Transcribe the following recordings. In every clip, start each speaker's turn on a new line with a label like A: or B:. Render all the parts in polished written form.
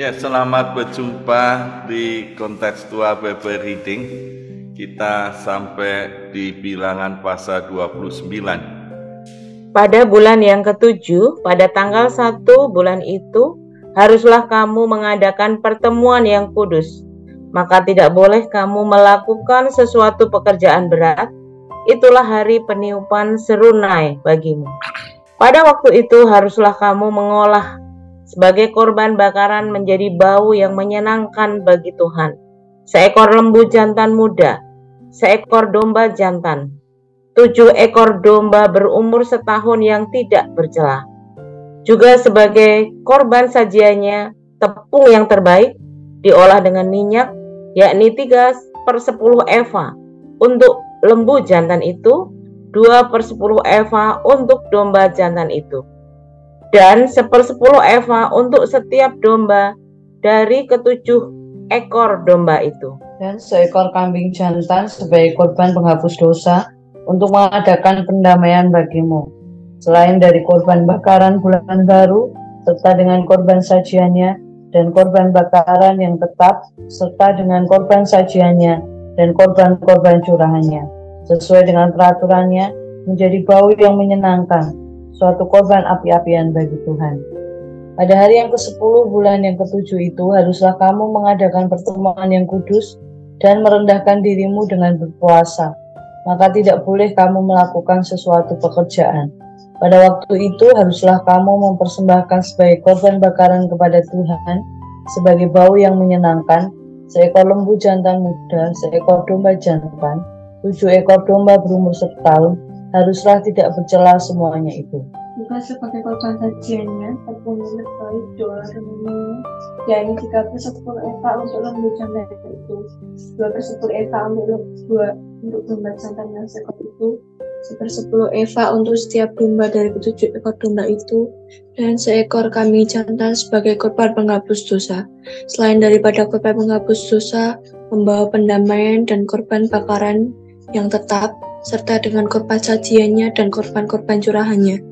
A: Ya, selamat berjumpa di Kontekstual Bible Reading. Kita sampai di bilangan pasal 29.
B: Pada bulan yang ketujuh, pada tanggal 1 bulan itu, haruslah kamu mengadakan pertemuan yang kudus. Maka tidak boleh kamu melakukan sesuatu pekerjaan berat. Itulah hari peniupan serunai bagimu. Pada waktu itu haruslah kamu mengolah sebagai korban bakaran menjadi bau yang menyenangkan bagi Tuhan. Seekor lembu jantan muda, seekor domba jantan, 7 ekor domba berumur setahun yang tidak bercela. Juga sebagai korban sajiannya, tepung yang terbaik diolah dengan minyak, yakni 3/10 eva untuk lembu jantan itu, 2/10 eva untuk domba jantan itu, dan 1/10 eva untuk setiap domba dari ketujuh ekor domba itu.
C: Dan seekor kambing jantan sebagai korban penghapus dosa untuk mengadakan pendamaian bagimu. Selain dari korban bakaran bulan baru, serta dengan korban sajiannya, dan korban bakaran yang tetap, serta dengan korban sajiannya, dan korban-korban curahannya, sesuai dengan peraturannya, menjadi bau yang menyenangkan, suatu korban api-apian bagi Tuhan. Pada hari yang ke-10 bulan yang ke-7 itu haruslah kamu mengadakan pertemuan yang kudus dan merendahkan dirimu dengan berpuasa. Maka tidak boleh kamu melakukan sesuatu pekerjaan. Pada waktu itu haruslah kamu mempersembahkan sebagai korban bakaran kepada Tuhan sebagai bau yang menyenangkan, seekor lembu jantan muda, seekor domba jantan, 7 ekor domba berumur setahun, haruslah tidak bercela semuanya itu.
D: Juga sebagai korban sajiannya, tepung yang terbaik diolah dengan minyak, yakni 3/10 eva untuk lembu jantan itu, 2/10 eva untuk domba jantan yang seekor itu, 1/10 eva untuk setiap domba dari 7 ekor domba itu, dan seekor kambing jantan sebagai korban penghapus dosa. Selain daripada korban penghapus dosa, membawa pendamaian dan korban bakaran yang tetap, serta dengan korban sajiannya dan korban-korban curahannya.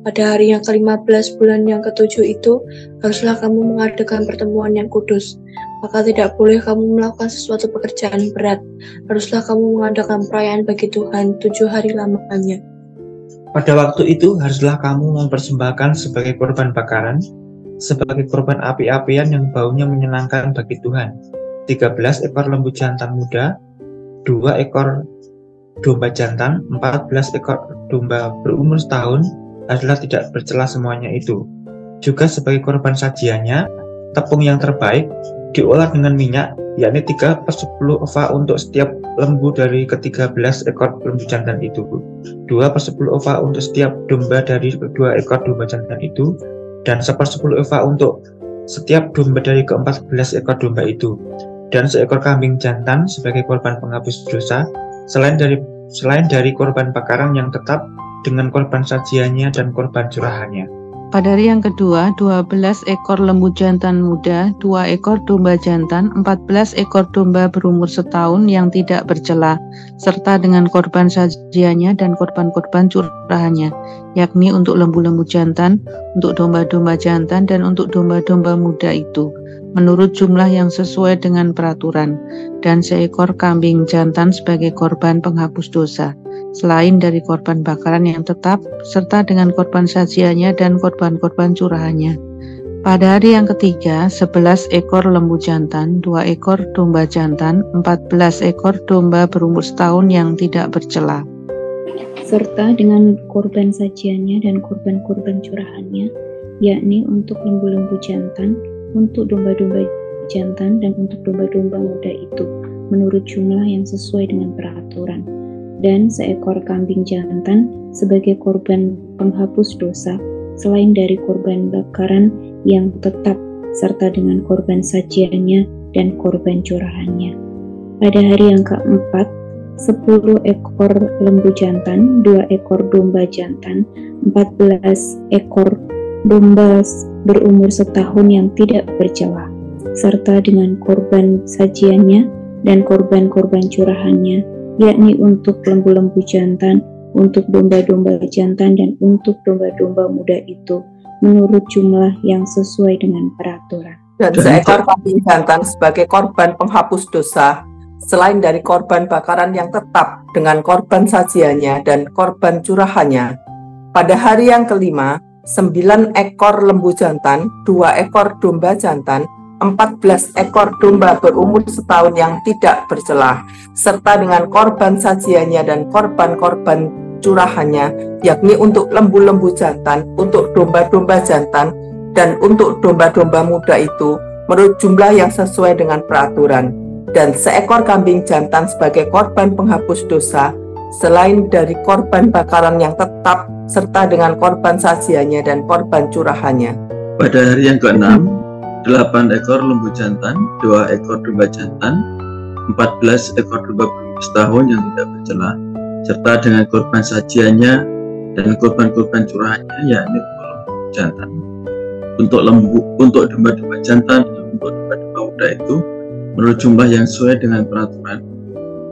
D: Pada hari yang ke-15 bulan yang ke-7 itu, haruslah kamu mengadakan pertemuan yang kudus. Maka tidak boleh kamu melakukan sesuatu pekerjaan berat. Haruslah kamu mengadakan perayaan bagi Tuhan 7 hari lamanya.
E: Pada waktu itu haruslah kamu mempersembahkan sebagai korban bakaran, sebagai korban api-apian yang baunya menyenangkan bagi Tuhan, 13 ekor lembu jantan muda, 2 ekor domba jantan, 14 ekor domba berumur setahun, adalah tidak bercela semuanya itu. Juga sebagai korban sajiannya, tepung yang terbaik diolah dengan minyak, yakni 3/10 eva untuk setiap lembu dari ke-13 ekor lembu jantan itu, 2/10 eva untuk setiap domba dari 2 ekor domba jantan itu, dan 1/10 eva untuk setiap domba dari ke-14 ekor domba itu, dan seekor kambing jantan sebagai korban penghapus dosa, selain dari korban bakaran yang tetap, dengan korban sajiannya dan korban curahannya.
F: Pada hari yang kedua, 12 ekor lembu jantan muda, 2 ekor domba jantan, 14 ekor domba berumur setahun yang tidak bercela, serta dengan korban sajiannya dan korban-korban curahannya, yakni untuk lembu-lembu jantan, untuk domba-domba jantan, dan untuk domba-domba muda itu, menurut jumlah yang sesuai dengan peraturan, dan seekor kambing jantan sebagai korban penghapus dosa, selain dari korban bakaran yang tetap, serta dengan korban sajiannya dan korban-korban curahannya. Pada hari yang ketiga, 11 ekor lembu jantan, 2 ekor domba jantan, 14 ekor domba berumur setahun yang tidak bercela,
G: serta dengan korban sajiannya dan korban-korban curahannya, yakni untuk lembu-lembu jantan, untuk domba-domba jantan, dan untuk domba-domba muda itu, menurut jumlah yang sesuai dengan peraturan. Dan seekor kambing jantan sebagai korban penghapus dosa, selain dari korban bakaran yang tetap, serta dengan korban sajiannya dan korban curahannya. Pada hari yang keempat, 10 ekor lembu jantan, 2 ekor domba jantan, 14 ekor domba berumur setahun yang tidak bercela, serta dengan korban sajiannya dan korban-korban curahannya, yakni untuk lembu-lembu jantan, untuk domba-domba jantan, dan untuk domba-domba muda itu, menurut jumlah yang sesuai dengan peraturan.
H: dan seekor kambing jantan sebagai korban penghapus dosa, selain dari korban bakaran yang tetap dengan korban sajiannya dan korban curahannya. Pada hari yang kelima, 9 ekor lembu jantan, 2 ekor domba jantan, 14 ekor domba berumur setahun yang tidak bercelah, serta dengan korban sajiannya dan korban-korban curahannya, yakni untuk lembu-lembu jantan, untuk domba-domba jantan, dan untuk domba-domba muda itu menurut jumlah yang sesuai dengan peraturan, dan seekor kambing jantan sebagai korban penghapus dosa, selain dari korban bakaran yang tetap, serta dengan korban sajiannya dan korban curahannya.
I: Pada hari yang ke-6, 8 ekor lembu jantan, 2 ekor domba jantan, 14 ekor domba berumur setahun yang tidak bercelah, serta dengan korban sajiannya dan korban-korban curahannya, yakni lembu jantan. Untuk domba-domba jantan dan untuk domba-domba muda itu menurut jumlah yang sesuai dengan peraturan,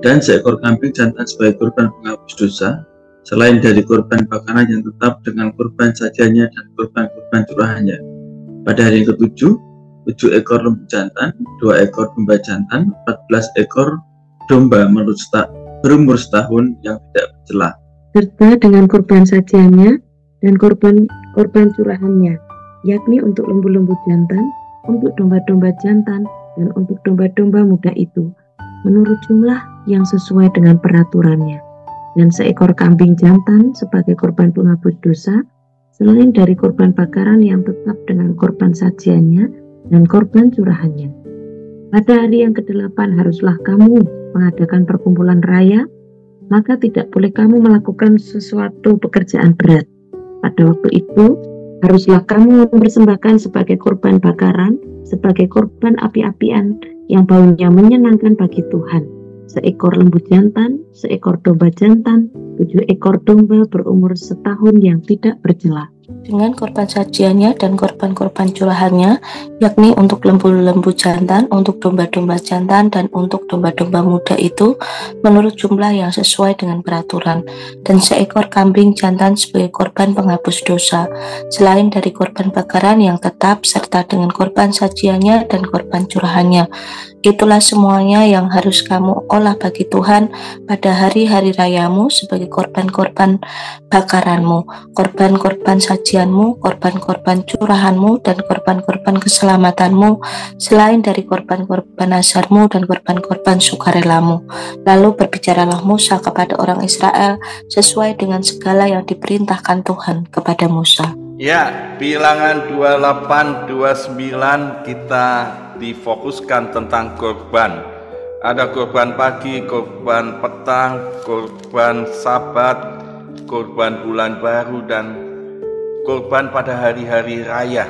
I: dan seekor kambing jantan sebagai korban penghapus dosa, selain dari korban bakaran yang tetap dengan korban sajiannya dan korban-korban curahannya. Pada hari yang ke-7, 7 ekor lembu jantan, 2 ekor domba jantan, 14 ekor domba berumur setahun yang tidak bercelah,
J: serta dengan korban sajiannya dan korban curahannya, yakni untuk lembu-lembu jantan, untuk domba-domba jantan, dan untuk domba-domba muda itu, menurut jumlah yang sesuai dengan peraturannya. Dan seekor kambing jantan sebagai korban penghapus dosa, selain dari korban bakaran yang tetap dengan korban sajiannya dan korban curahannya. Pada hari yang ke-8 haruslah kamu mengadakan perkumpulan raya, maka tidak boleh kamu melakukan sesuatu pekerjaan berat. Pada waktu itu, haruslah kamu mempersembahkan sebagai korban bakaran, sebagai korban api-apian yang baunya menyenangkan bagi Tuhan, seekor lembu jantan, seekor domba jantan, 7 ekor domba berumur setahun yang tidak bercelah,
K: dengan korban sajiannya dan korban-korban curahannya, yakni untuk lembu-lembu jantan, untuk domba-domba jantan, dan untuk domba-domba muda itu menurut jumlah yang sesuai dengan peraturan, dan seekor kambing jantan sebagai korban penghapus dosa, selain dari korban bakaran yang tetap serta dengan korban sajiannya dan korban curahannya. Itulah semuanya yang harus kamu olah bagi Tuhan pada hari-hari rayamu sebagai korban-korban bakaranmu, korban-korban sajianmu, korban-korban curahanmu, dan korban-korban keselamatanmu, selain dari korban-korban nazarmu dan korban-korban sukarelamu. Lalu berbicaralah Musa kepada orang Israel sesuai dengan segala yang diperintahkan Tuhan kepada Musa.
A: Ya, Bilangan 28-29 kita difokuskan tentang korban. Ada korban pagi, korban petang, korban sabat, korban bulan baru, dan korban pada hari-hari raya.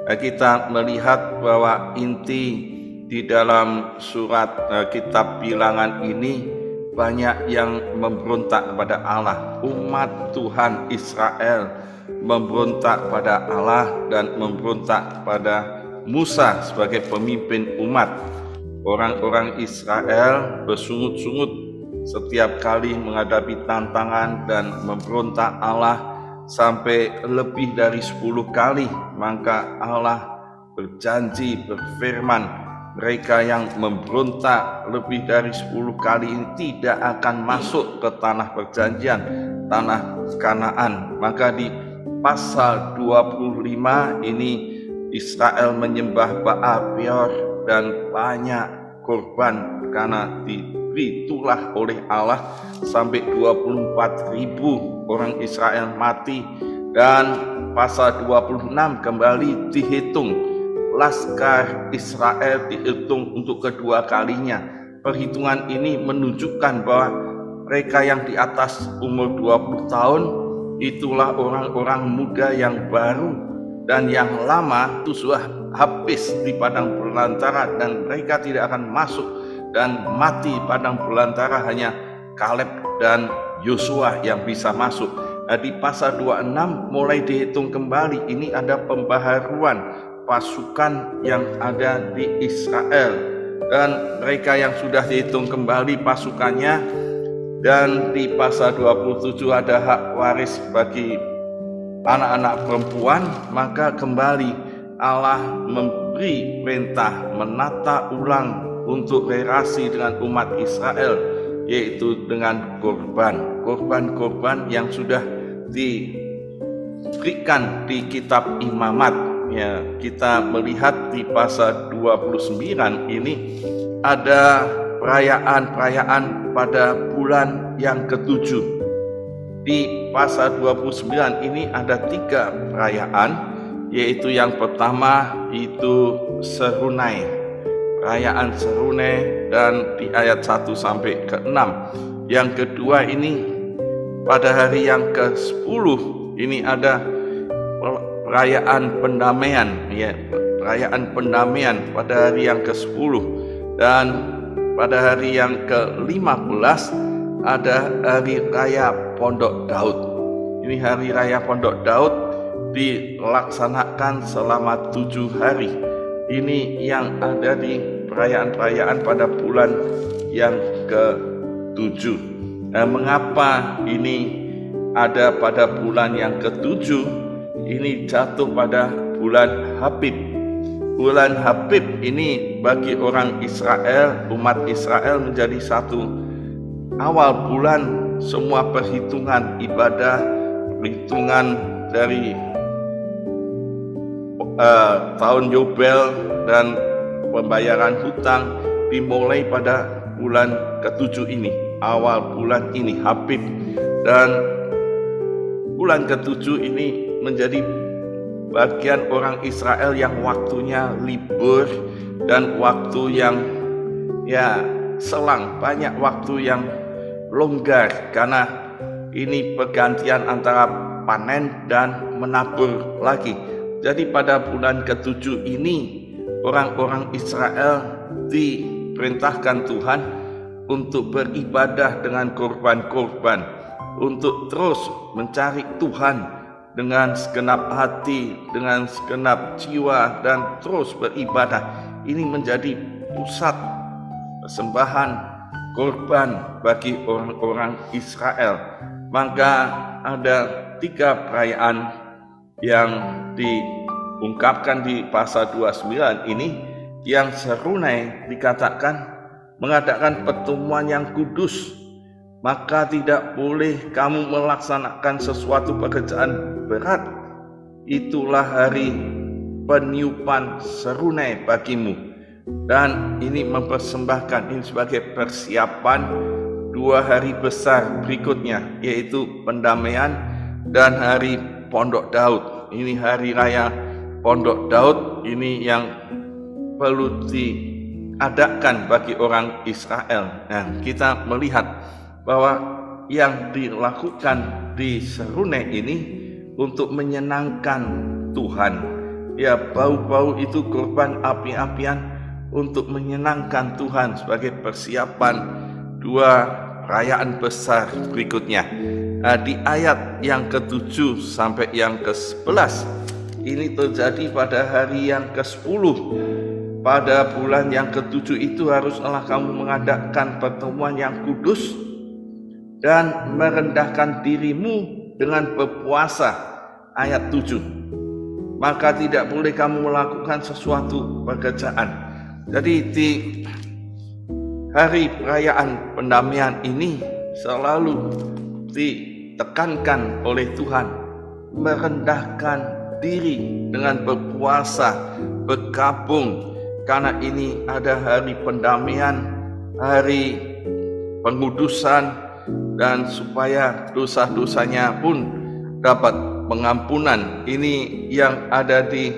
A: Kita melihat bahwa inti di dalam surat kitab Bilangan ini banyak yang memberontak kepada Allah. Umat Tuhan Israel memberontak pada Allah dan memberontak pada Musa sebagai pemimpin umat. Orang-orang Israel bersungut-sungut setiap kali menghadapi tantangan dan memberontak Allah sampai lebih dari 10 kali. Maka Allah berjanji, berfirman, mereka yang memberontak lebih dari 10 kali ini tidak akan masuk ke tanah perjanjian, tanah Kanaan. Maka di pasal 25 ini Israel menyembah Baal Peor dan banyak korban karena diberi tulah oleh Allah sampai 24.000 orang Israel mati. Dan pasal 26 kembali dihitung, laskar Israel dihitung untuk kedua kalinya. Perhitungan ini menunjukkan bahwa mereka yang di atas umur 20 tahun itulah orang-orang muda yang baru, dan yang lama itu sudah habis di padang belantara dan mereka tidak akan masuk dan mati padang belantara. Hanya Kaleb dan Yosua yang bisa masuk. Di pasal 26 mulai dihitung kembali. Ini ada pembaharuan pasukan yang ada di Israel, dan mereka yang sudah dihitung kembali pasukannya. Dan di pasal 27 ada hak waris bagi anak-anak perempuan, maka kembali Allah memberi perintah menata ulang untuk relasi dengan umat Israel, yaitu dengan korban-korban yang sudah diberikan di kitab Imamat. Ya, kita melihat di pasal 29 ini ada perayaan pada bulan yang ke-7. Di pasal 29 ini ada 3 perayaan, yaitu yang pertama itu Serunai, perayaan Serunai, dan di ayat 1 sampai ke 6. Yang kedua ini pada hari yang ke-10 ini ada perayaan pendamaian, ya, perayaan pendamaian pada hari yang ke-10, dan pada hari yang ke-15 ada hari raya Pondok Daud. Ini hari raya Pondok Daud dilaksanakan selama 7 hari. Ini yang ada di perayaan-perayaan pada bulan yang ke-7. Nah, mengapa ini ada pada bulan yang ke-7? Ini jatuh pada bulan Habib. Bulan Habib ini bagi orang Israel, umat Israel, menjadi satu awal bulan semua perhitungan ibadah, perhitungan dari tahun Yobel dan pembayaran hutang dimulai pada bulan ke-7 ini, awal bulan ini Habib. Dan bulan ke-7 ini menjadi bagian orang Israel yang waktunya libur dan waktu yang selang, banyak waktu yang longgar karena ini pergantian antara panen dan menabur lagi. Jadi pada bulan ke-7 ini orang-orang Israel diperintahkan Tuhan untuk beribadah dengan korban-korban, untuk terus mencari Tuhan dengan segenap hati, dengan segenap jiwa, dan terus beribadah. Ini menjadi pusat persembahan korban bagi orang-orang Israel. Maka ada 3 perayaan yang diungkapkan di pasal 29 ini. Yang Serunai dikatakan mengadakan pertemuan yang kudus, maka tidak boleh kamu melaksanakan sesuatu pekerjaan berat. Itulah hari peniupan Serunai bagimu. Dan ini mempersembahkan, ini sebagai persiapan 2 hari besar berikutnya, yaitu pendamaian dan hari Pondok Daud. Ini hari raya Pondok Daud, ini yang perlu diadakan bagi orang Israel. Nah, kita melihat bahwa yang dilakukan di Serunai ini untuk menyenangkan Tuhan. Ya, bau-bau itu korban api-apian untuk menyenangkan Tuhan sebagai persiapan 2 perayaan besar berikutnya. Nah, di ayat yang ke-7 sampai yang ke-11 ini terjadi pada hari yang ke-10. Pada bulan yang ke-7 itu haruslah kamu mengadakan pertemuan yang kudus dan merendahkan dirimu dengan berpuasa. Ayat 7. Maka tidak boleh kamu melakukan sesuatu pekerjaan. Jadi di hari perayaan pendamaian ini selalu ditekankan oleh Tuhan merendahkan diri dengan berpuasa, berkabung, karena ini ada hari pendamaian, hari pengudusan, dan supaya dosa-dosanya pun dapat pengampunan. Ini yang ada di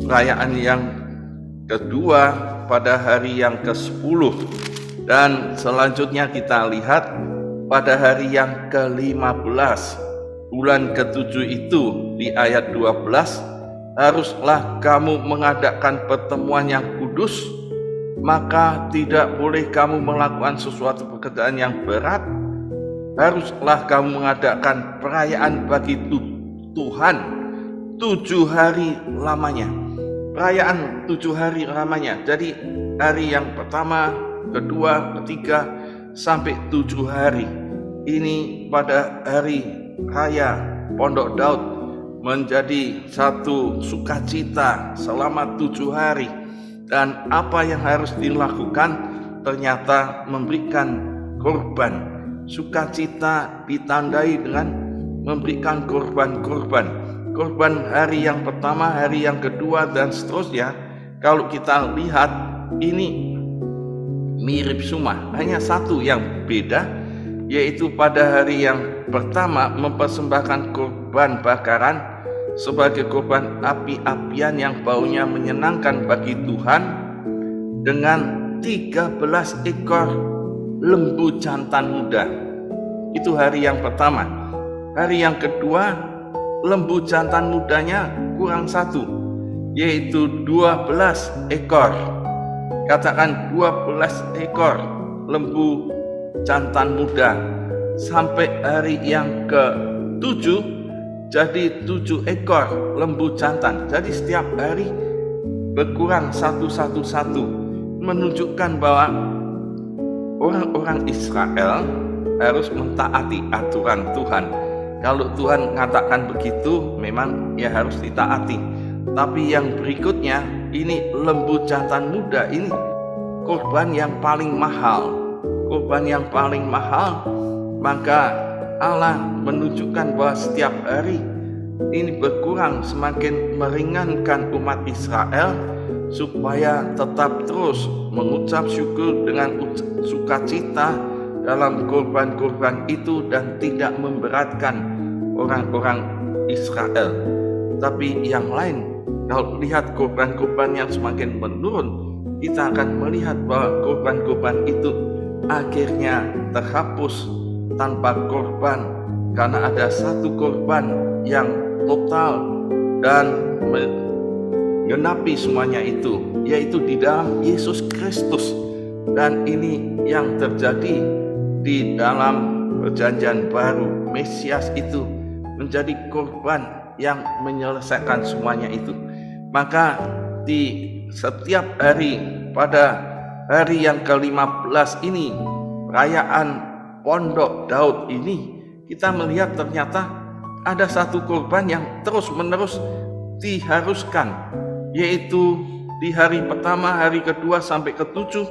A: perayaan yang kedua pada hari yang ke-10. Dan selanjutnya kita lihat pada hari yang ke-15 bulan ke-7 itu di ayat 12, haruslah kamu mengadakan pertemuan yang kudus, maka tidak boleh kamu melakukan sesuatu pekerjaan yang berat. Haruslah kamu mengadakan perayaan bagi Tuhan 7 hari lamanya. Perayaan 7 hari lamanya. Jadi hari yang pertama, kedua, ketiga, sampai 7 hari. Ini pada hari raya Pondok Daud menjadi satu sukacita selama 7 hari. Dan apa yang harus dilakukan? Ternyata memberikan korban. Sukacita ditandai dengan memberikan korban-korban. Korban hari yang pertama, hari yang kedua, dan seterusnya. Kalau kita lihat ini mirip semua, hanya satu yang beda, yaitu pada hari yang pertama mempersembahkan korban bakaran sebagai korban api-apian yang baunya menyenangkan bagi Tuhan dengan 13 ekor lembu jantan muda. Itu hari yang pertama. Hari yang kedua, lembu jantan mudanya kurang 1, yaitu 12 ekor. Katakan 12 ekor lembu jantan muda. Sampai hari yang ke-7 jadi 7 ekor lembu jantan. Jadi setiap hari berkurang satu, menunjukkan bahwa orang-orang Israel harus mentaati aturan Tuhan. Kalau Tuhan mengatakan begitu, memang ya harus ditaati. Tapi yang berikutnya, ini lembu jantan muda, ini korban yang paling mahal. Korban yang paling mahal, maka Allah menunjukkan bahwa setiap hari ini berkurang, semakin meringankan umat Israel supaya tetap terus mengucap syukur dengan sukacita dalam korban-korban itu dan tidak memberatkan orang-orang Israel. Tapi yang lain, kalau lihat korban-korban yang semakin menurun, kita akan melihat bahwa korban-korban itu akhirnya terhapus tanpa korban, karena ada satu korban yang total dan menggenapi semuanya itu, yaitu di dalam Yesus Kristus. Dan ini yang terjadi di dalam Perjanjian Baru. Mesias itu menjadi korban yang menyelesaikan semuanya itu. Maka di setiap hari, pada hari yang ke-15 ini, perayaan Pondok Daud ini, kita melihat ternyata ada satu korban yang terus-menerus diharuskan, yaitu di hari pertama, hari kedua sampai ke-7,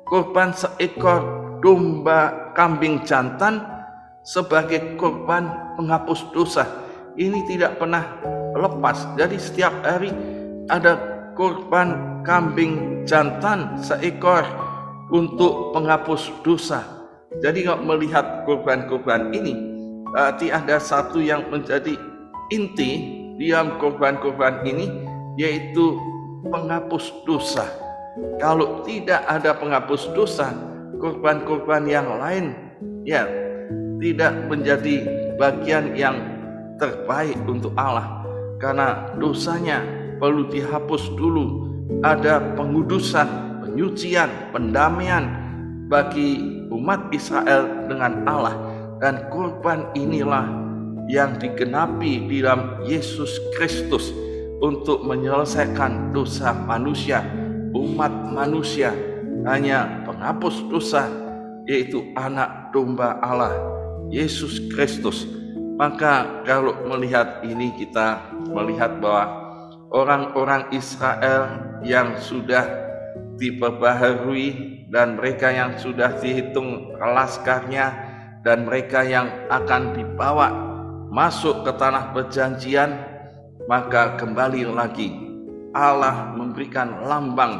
A: korban seekor domba kambing jantan sebagai korban penghapus dosa. Ini tidak pernah lepas. Jadi setiap hari ada korban kambing jantan seekor untuk penghapus dosa. Jadi kalau melihat korban-korban ini, berarti ada satu yang menjadi inti di dalam korban-korban ini, yaitu penghapus dosa. Kalau tidak ada penghapus dosa, korban-korban yang lain ya tidak menjadi bagian yang terbaik untuk Allah, karena dosanya perlu dihapus dulu. Ada pengudusan, penyucian, pendamaian bagi umat Israel dengan Allah, dan korban inilah yang digenapi di dalam Yesus Kristus untuk menyelesaikan dosa manusia. Umat manusia hanya penghapus dosa, yaitu anak domba Allah, Yesus Kristus. Maka kalau melihat ini, kita melihat bahwa orang-orang Israel yang sudah diperbaharui dan mereka yang sudah dihitung laskarnya dan mereka yang akan dibawa masuk ke tanah perjanjian, maka kembali lagi Allah memberikan lambang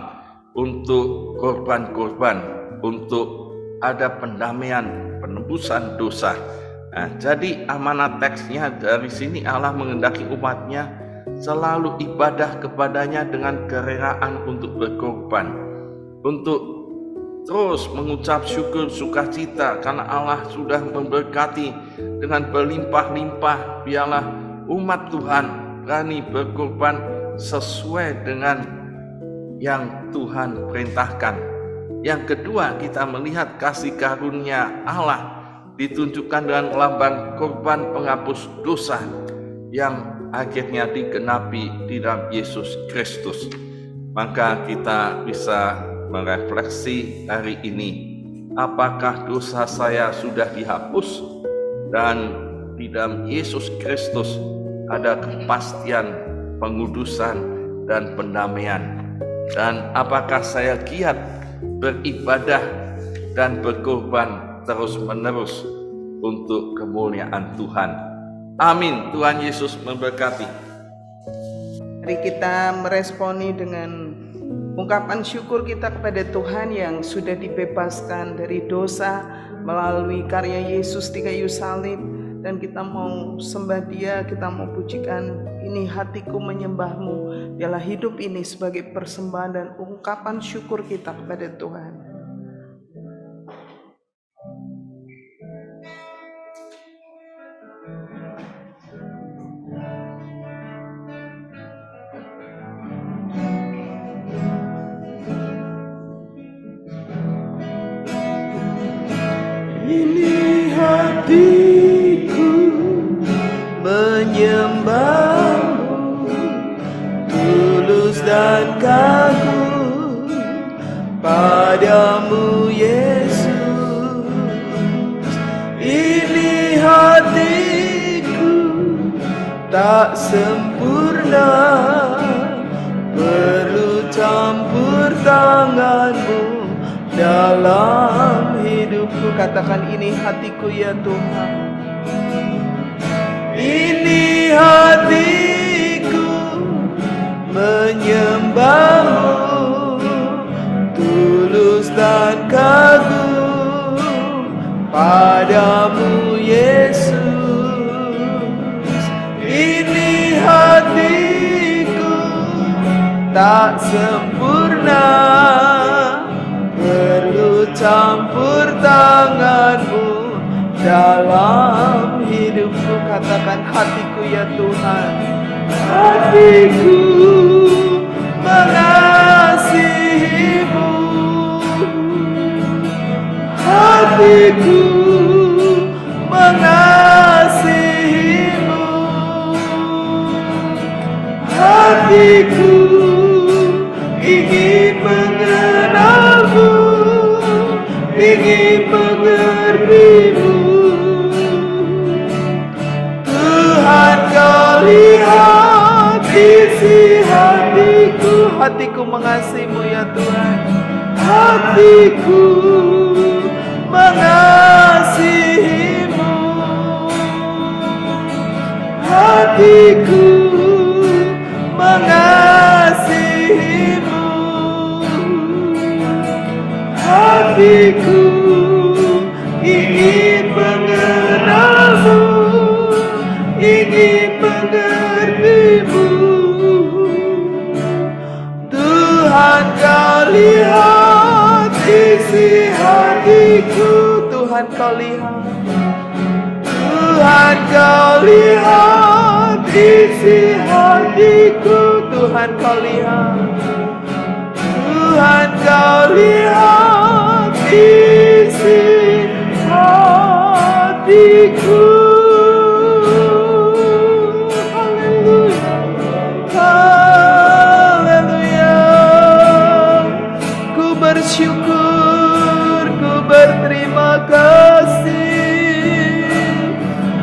A: untuk korban-korban, untuk ada pendamaian, penebusan dosa. Nah, jadi amanat teksnya dari sini, Allah menghendaki umatnya selalu ibadah kepadanya dengan kerelaan untuk berkorban, untuk terus mengucap syukur sukacita karena Allah sudah memberkati dengan berlimpah-limpah. Biarlah umat Tuhan berani berkorban sesuai dengan yang Tuhan perintahkan. Yang kedua, kita melihat kasih karunia Allah ditunjukkan dengan lambang korban penghapus dosa yang akhirnya digenapi di dalam Yesus Kristus. Maka kita bisa merefleksi hari ini, apakah dosa saya sudah dihapus dan di dalam Yesus Kristus ada kepastian pengudusan dan pendamaian. Dan apakah saya giat beribadah dan berkorban terus-menerus untuk kemuliaan Tuhan. Amin. Tuhan Yesus memberkati.
L: Mari kita meresponi dengan ungkapan syukur kita kepada Tuhan yang sudah dibebaskan dari dosa melalui karya Yesus di kayu salib. Dan kita mau sembah Dia, kita mau pujikan, ini hatiku menyembahmu. Dialah hidup ini sebagai persembahan dan ungkapan syukur kita kepada Tuhan.
M: Ini hatiku menyembahmu, tulus dan kagum padamu Yesus. Ini hatiku tak sempurna, perlu campur tanganmu dalam hidupku.
L: Katakan, ini hatiku ya Tuhan.
M: Ini hatiku menyembahmu, tulus dan kagum padamu Yesus. Ini hatiku tak sempurna, perlu campur tanganmu dalam hidupku. Katakan, hatiku ya Tuhan. Hatiku mengasihimu, hatiku mengasihimu, hatiku ingin mengenalmu, ingin mengertimu. Tuhan, kau lihat isi hatiku.
L: Hatiku mengasihimu ya Tuhan.
M: Hatiku mengasihimu, hatiku mengasihimu, hatiku ingin mengenalmu, ingin mengertimu. Tuhan, kau lihat isi hatiku.
L: Tuhan, kau lihat.
M: Tuhan, kau lihat isi hatiku.
L: Tuhan, kau lihat.
M: Tuhan, kau lihat isi hatiku.
L: Bersyukur, ku berterima kasih.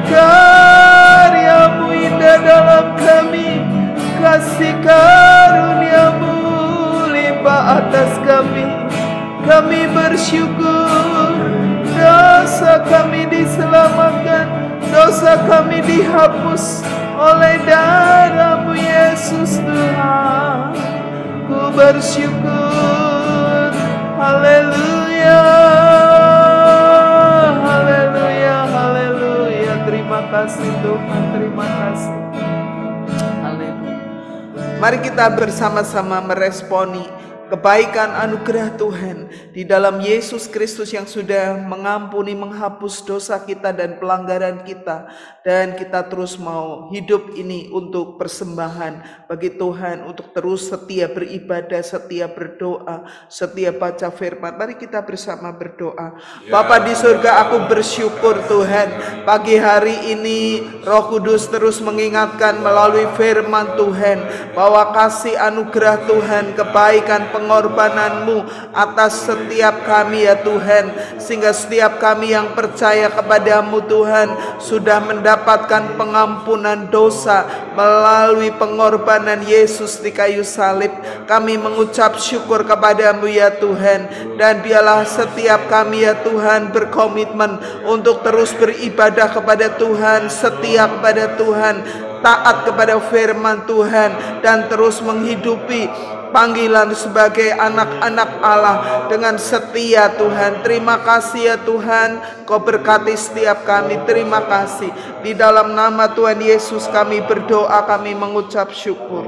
L: Karyamu indah dalam kami, kasih karuniamu limpah atas kami. Kami bersyukur, dosa kami diselamatkan, dosa kami dihapus oleh darah-Mu Yesus Tuhan. Ku bersyukur. Haleluya, haleluya, haleluya. Terima kasih Tuhan, terima kasih. Haleluya. Mari kita bersama-sama meresponi kebaikan anugerah Tuhan di dalam Yesus Kristus yang sudah mengampuni, menghapus dosa kita dan pelanggaran kita. Dan kita terus mau hidup ini untuk persembahan bagi Tuhan, untuk terus setia beribadah, setia berdoa, setia baca firman. Mari kita bersama berdoa. Bapa di surga, aku bersyukur Tuhan, pagi hari ini Roh Kudus terus mengingatkan melalui firman Tuhan bahwa kasih anugerah Tuhan, kebaikan, pengorbanan-Mu atas setiap kami ya Tuhan, sehingga setiap kami yang percaya kepada-Mu Tuhan sudah mendapatkan pengampunan dosa melalui pengorbanan Yesus di kayu salib. Kami mengucap syukur kepada-Mu ya Tuhan, dan biarlah setiap kami ya Tuhan berkomitmen untuk terus beribadah kepada Tuhan, setia kepada Tuhan, taat kepada firman Tuhan, dan terus menghidupi panggilan sebagai anak-anak Allah dengan setia Tuhan. Terima kasih ya Tuhan, Kau berkati setiap kami. Terima kasih. Di dalam nama Tuhan Yesus kami berdoa, kami mengucap syukur.